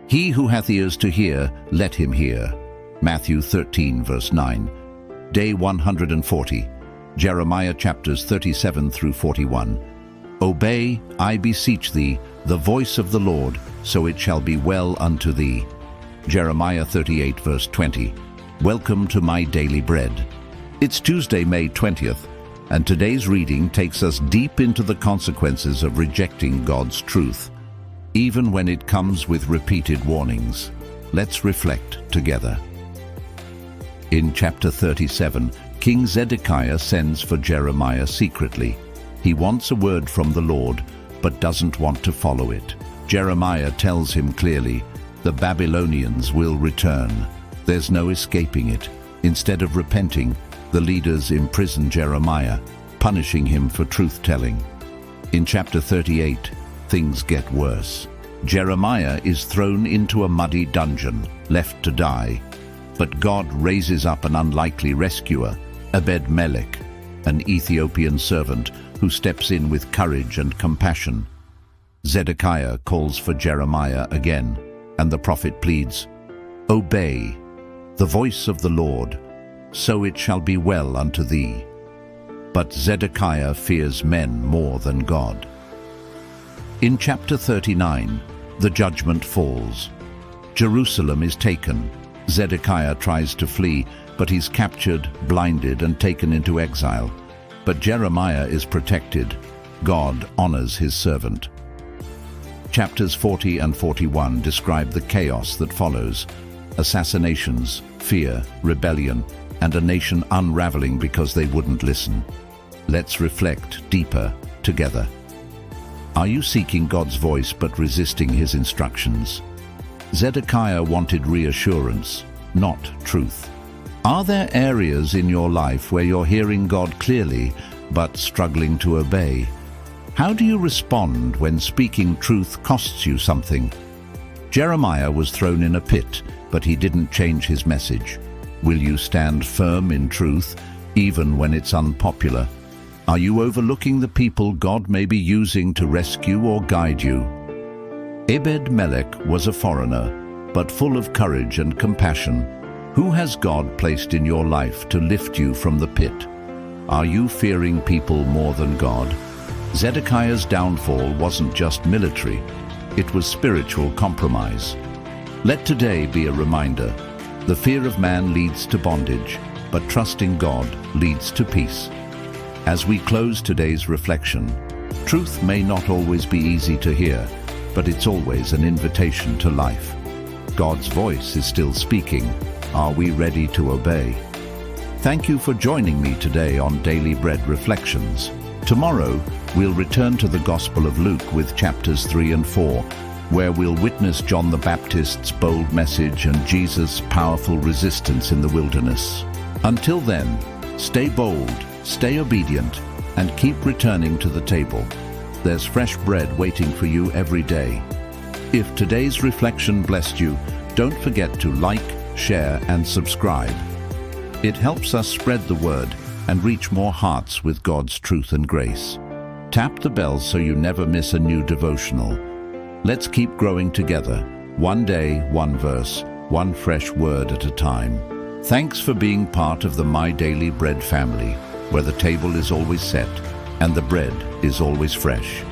He who hath ears to hear, let him hear. Matthew 13, verse 9. Day 140. Jeremiah chapters 37 through 41. Obey, I beseech thee, the voice of the Lord, so it shall be well unto thee. Jeremiah 38, verse 20. Welcome to my daily bread. It's Tuesday, May 20th, and today's reading takes us deep into the consequences of rejecting God's truth, even when it comes with repeated warnings. Let's reflect together. In chapter 37, King Zedekiah sends for Jeremiah secretly. He wants a word from the Lord, but doesn't want to follow it. Jeremiah tells him clearly, the Babylonians will return. There's no escaping it. Instead of repenting, the leaders imprison Jeremiah, punishing him for truth-telling. In chapter 38, things get worse. Jeremiah is thrown into a muddy dungeon, left to die. But God raises up an unlikely rescuer, Ebed-Melech, an Ethiopian servant who steps in with courage and compassion. Zedekiah calls for Jeremiah again, and the prophet pleads, Obey the voice of the Lord, so it shall be well unto thee. But Zedekiah fears men more than God. In chapter 39, the judgment falls. Jerusalem is taken. Zedekiah tries to flee, but he's captured, blinded, and taken into exile. But Jeremiah is protected. God honors his servant. Chapters 40 and 41 describe the chaos that follows: assassinations, fear, rebellion, and a nation unraveling because they wouldn't listen. Let's reflect deeper together. Are you seeking God's voice but resisting his instructions? Zedekiah wanted reassurance, not truth. Are there areas in your life where you're hearing God clearly but struggling to obey? How do you respond when speaking truth costs you something? Jeremiah was thrown in a pit, but he didn't change his message. Will you stand firm in truth, even when it's unpopular? Are you overlooking the people God may be using to rescue or guide you? Ebed-Melech was a foreigner, but full of courage and compassion. Who has God placed in your life to lift you from the pit? Are you fearing people more than God? Zedekiah's downfall wasn't just military, it was spiritual compromise. Let today be a reminder. The fear of man leads to bondage, but trusting God leads to peace. As we close today's reflection, truth may not always be easy to hear, but it's always an invitation to life. God's voice is still speaking. Are we ready to obey? Thank you for joining me today on Daily Bread Reflections. Tomorrow, we'll return to the Gospel of Luke with chapters 3 and 4, where we'll witness John the Baptist's bold message and Jesus' powerful resistance in the wilderness. Until then, stay bold, stay obedient, and keep returning to the table. There's fresh bread waiting for you every day. If today's reflection blessed you, don't forget to like, share, and subscribe. It helps us spread the word and reach more hearts with God's truth and grace. Tap the bell so you never miss a new devotional. Let's keep growing together, one day, one verse, one fresh word at a time. Thanks for being part of the My Daily Bread family, where the table is always set and the bread is always fresh.